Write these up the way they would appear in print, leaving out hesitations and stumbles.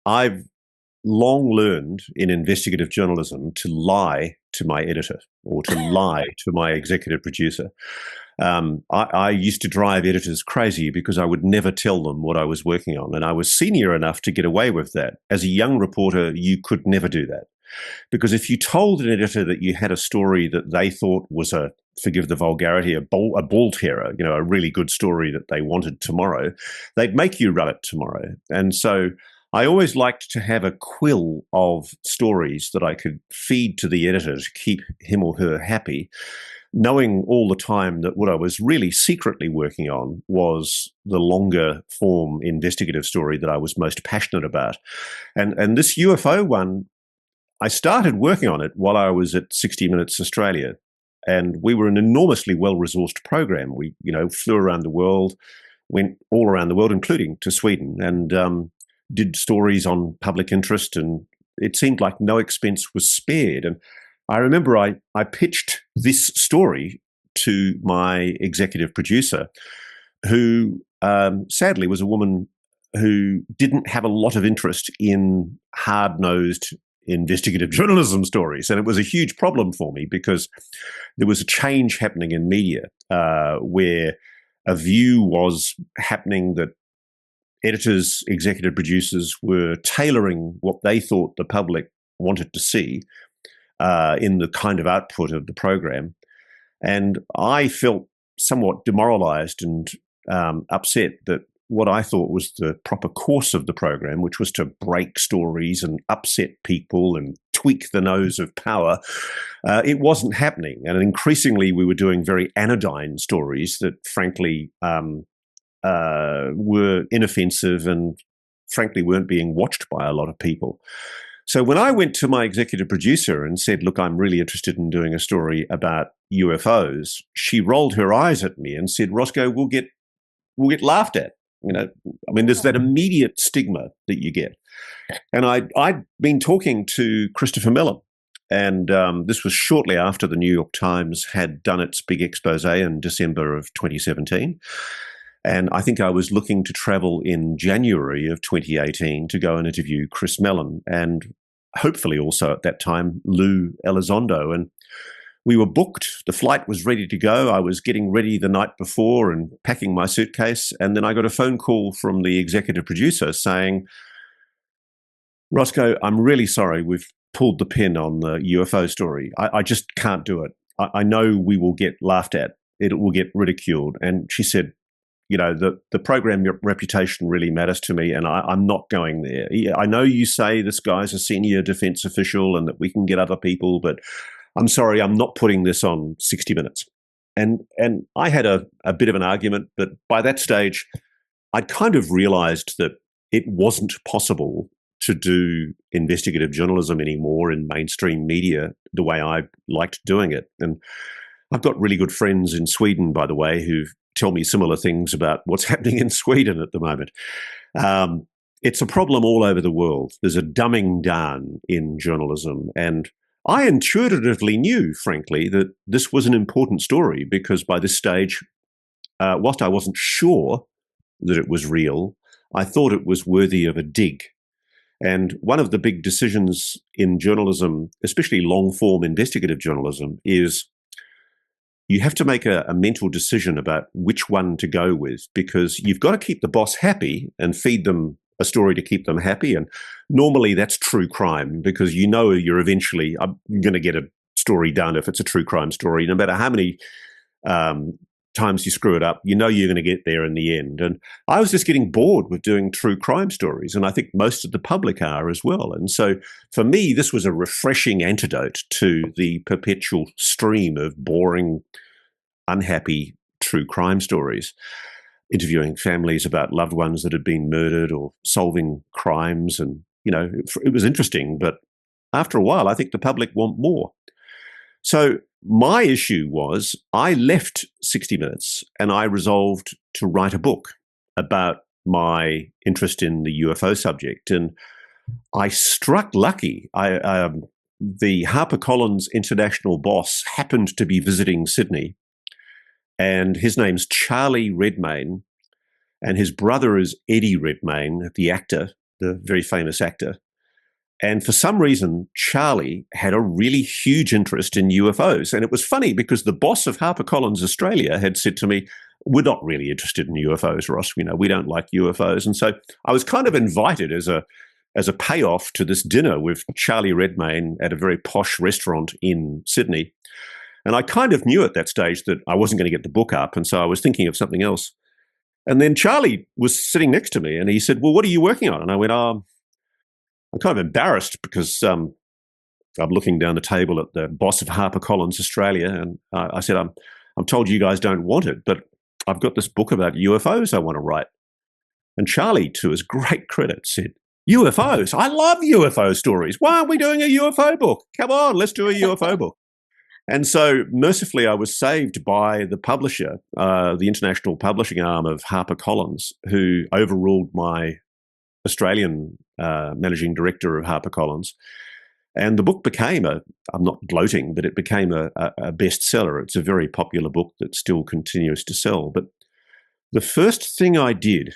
I've long learned in investigative journalism to lie to my editor or to lie to my executive producer. I used to drive editors crazy because I would never tell them what I was working on. And I was senior enough to get away with that. As a young reporter, you could never do that. Because if you told an editor that you had a story that they thought was forgive the vulgarity, a ball terror, a really good story that they wanted tomorrow, they'd make you run it tomorrow. And so I always liked to have a quill of stories that I could feed to the editor to keep him or her happy, knowing all the time that what I was really secretly working on was the longer form investigative story that I was most passionate about. And this UFO one, I started working on it while I was at 60 Minutes Australia. And we were an enormously well-resourced program. We, flew around the world, went all around the world, including to Sweden, and did stories on public interest. And it seemed like no expense was spared. And I remember I pitched this story to my executive producer, who sadly was a woman who didn't have a lot of interest in hard-nosed investigative journalism stories. And it was a huge problem for me because there was a change happening in media where a view was happening that editors, executive producers were tailoring what they thought the public wanted to see in the kind of output of the program. And I felt somewhat demoralized and upset that what I thought was the proper course of the program, which was to break stories and upset people and tweak the nose of power, it wasn't happening. And increasingly, we were doing very anodyne stories that, frankly, were inoffensive and, frankly, weren't being watched by a lot of people. So when I went to my executive producer and said, look, I'm really interested in doing a story about UFOs, she rolled her eyes at me and said, Roscoe, we'll get laughed at. There's that immediate stigma that you get. And I'd been talking to Christopher Mellon, and this was shortly after the New York Times had done its big expose in December of 2017. And I think I was looking to travel in January of 2018 to go and interview Chris Mellon, and hopefully also at that time, Lou Elizondo. And we were booked. The flight was ready to go. I was getting ready the night before and packing my suitcase. And then I got a phone call from the executive producer saying, Roscoe, I'm really sorry. We've pulled the pin on the UFO story. I just can't do it. I know we will get laughed at. It will get ridiculed. And she said, the program reputation really matters to me, and I'm not going there. I know you say this guy's a senior defense official and that we can get other people, but I'm sorry, I'm not putting this on 60 Minutes. And I had a bit of an argument, but by that stage, I'd kind of realized that it wasn't possible to do investigative journalism anymore in mainstream media the way I liked doing it. And I've got really good friends in Sweden, by the way, who tell me similar things about what's happening in Sweden at the moment. It's a problem all over the world. There's a dumbing down in journalism. And I intuitively knew, frankly, that this was an important story because by this stage, whilst I wasn't sure that it was real, I thought it was worthy of a dig. And one of the big decisions in journalism, especially long-form investigative journalism, is you have to make a mental decision about which one to go with, because you've got to keep the boss happy and feed them a story to keep them happy. And normally that's true crime, because you're eventually going to get a story done if it's a true crime story. No matter how many times you screw it up, you're going to get there in the end. And I was just getting bored with doing true crime stories, and I think most of the public are as well. And so for me, this was a refreshing antidote to the perpetual stream of boring, unhappy true crime stories, interviewing families about loved ones that had been murdered or solving crimes. And, it was interesting, but after a while, I think the public want more. So my issue was I left 60 Minutes and I resolved to write a book about my interest in the UFO subject. And I struck lucky. The HarperCollins international boss happened to be visiting Sydney, and his name's Charlie Redmayne, and his brother is Eddie Redmayne, the actor the very famous actor. And for some reason, Charlie had a really huge interest in UFOs. And it was funny because the boss of HarperCollins Australia had said to me, we're not really interested in UFOs, Ross. We don't like UFOs. And so I was kind of invited as a payoff to this dinner with Charlie Redmayne at a very posh restaurant in Sydney. And I kind of knew at that stage that I wasn't going to get the book up. And so I was thinking of something else. And then Charlie was sitting next to me and he said, well, what are you working on? And I went, I'm kind of embarrassed because I'm looking down the table at the boss of HarperCollins Australia, and I said, I'm told you guys don't want it, but I've got this book about UFOs I want to write. And Charlie, to his great credit, said, UFOs? I love UFO stories. Why aren't we doing a UFO book? Come on, let's do a UFO book. And so mercifully, I was saved by the publisher, the international publishing arm of HarperCollins, who overruled my Australian managing director of HarperCollins. And the book became I'm not gloating, but it became a bestseller. It's a very popular book that still continues to sell. But the first thing I did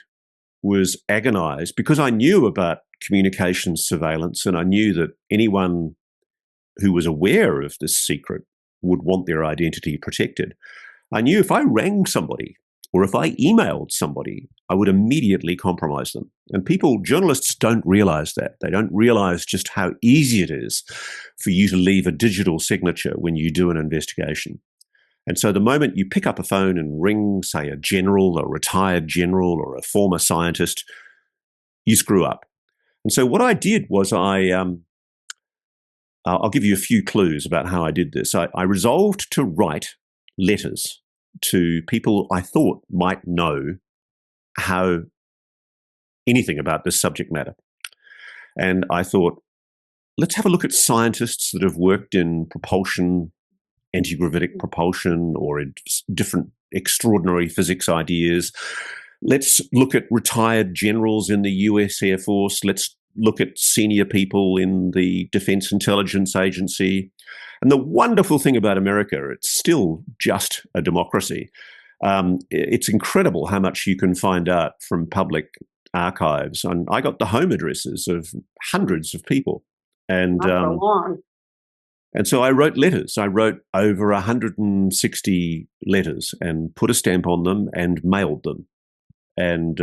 was agonize because I knew about communications surveillance and I knew that anyone who was aware of this secret would want their identity protected. I knew if I rang somebody or if I emailed somebody, I would immediately compromise them. And journalists don't realize that. They don't realize just how easy it is for you to leave a digital signature when you do an investigation. And so the moment you pick up a phone and ring, say, a general, a retired general, or a former scientist, you screw up. And so what I did was I'll give you a few clues about how I did this. I resolved to write letters to people I thought might know anything about this subject matter. And I thought, let's have a look at scientists that have worked in propulsion, anti-gravitic propulsion, or in different extraordinary physics ideas. Let's look at retired generals in the US Air Force. Let's look at senior people in the Defense Intelligence Agency. And the wonderful thing about America, it's still just a democracy. It's incredible how much you can find out from public archives. And I got the home addresses of hundreds of people. And so I wrote letters. I wrote over 160 letters and put a stamp on them and mailed them. And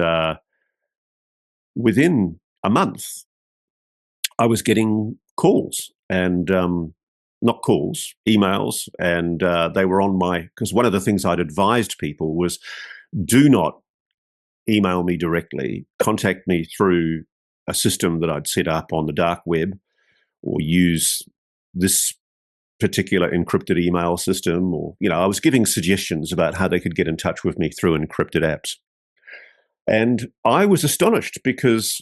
within a month, I was getting calls and not calls, emails. And they were on because one of the things I'd advised people was do not email me directly, contact me through a system that I'd set up on the dark web or use this particular encrypted email system, or, I was giving suggestions about how they could get in touch with me through encrypted apps. And I was astonished because,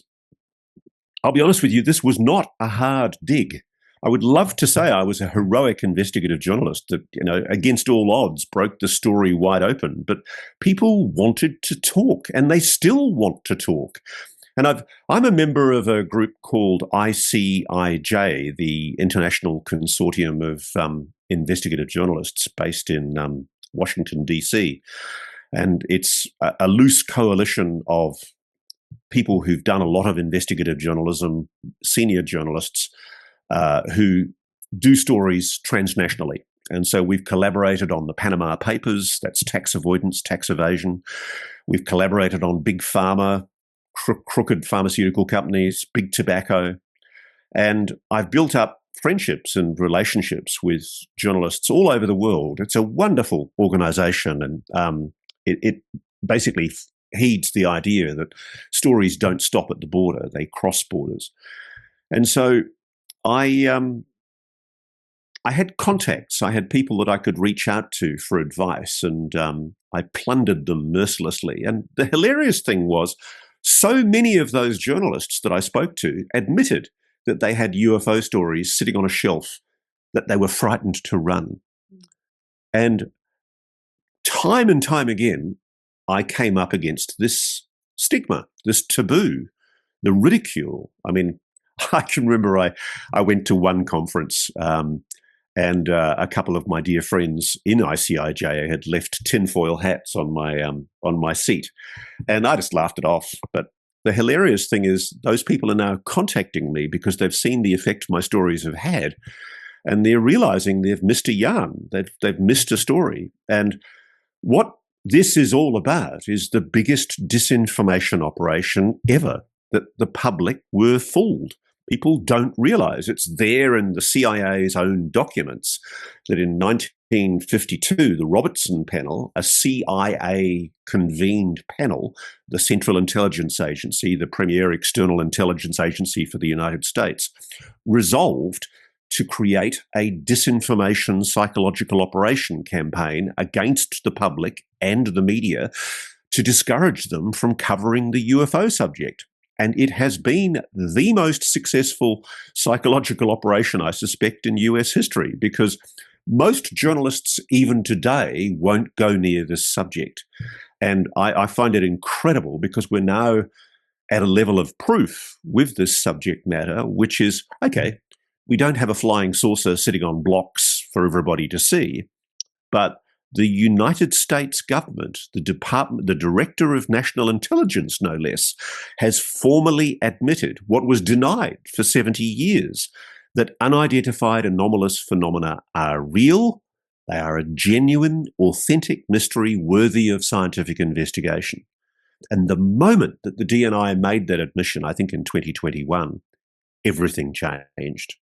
I'll be honest with you, this was not a hard dig. I would love to say I was a heroic investigative journalist that, against all odds, broke the story wide open. But people wanted to talk, and they still want to talk. And I'm a member of a group called ICIJ, the International Consortium of Investigative Journalists based in Washington, D.C. And it's a loose coalition of people who've done a lot of investigative journalism, senior journalists, who do stories transnationally. And so we've collaborated on the Panama Papers, that's tax avoidance, tax evasion. We've collaborated on big pharma, crooked pharmaceutical companies, big tobacco. And I've built up friendships and relationships with journalists all over the world. It's a wonderful organization, and it basically heeds the idea that stories don't stop at the border, they cross borders. And so I had contacts. I had people that I could reach out to for advice, and I plundered them mercilessly. And the hilarious thing was, so many of those journalists that I spoke to admitted that they had UFO stories sitting on a shelf that they were frightened to run. And time again, I came up against this stigma, this taboo, the ridicule. I mean, I can remember I went to one conference and a couple of my dear friends in ICIJ had left tinfoil hats on my seat, and I just laughed it off. But the hilarious thing is those people are now contacting me because they've seen the effect my stories have had, and they're realizing they've missed a yarn, they've missed a story. And what this is all about is the biggest disinformation operation ever, that the public were fooled. People don't realize it's there in the CIA's own documents that in 1952, the Robertson panel, a CIA convened panel, the Central Intelligence Agency, the premier external intelligence agency for the United States, resolved to create a disinformation psychological operation campaign against the public and the media to discourage them from covering the UFO subject. And it has been the most successful psychological operation, I suspect, in US history, because most journalists, even today, won't go near this subject. And I find it incredible because we're now at a level of proof with this subject matter, which is, okay, we don't have a flying saucer sitting on blocks for everybody to see, but the United States government, the Director of National Intelligence, no less, has formally admitted what was denied for 70 years, that unidentified anomalous phenomena are real, they are a genuine, authentic mystery worthy of scientific investigation. And the moment that the DNI made that admission, I think in 2021, everything changed.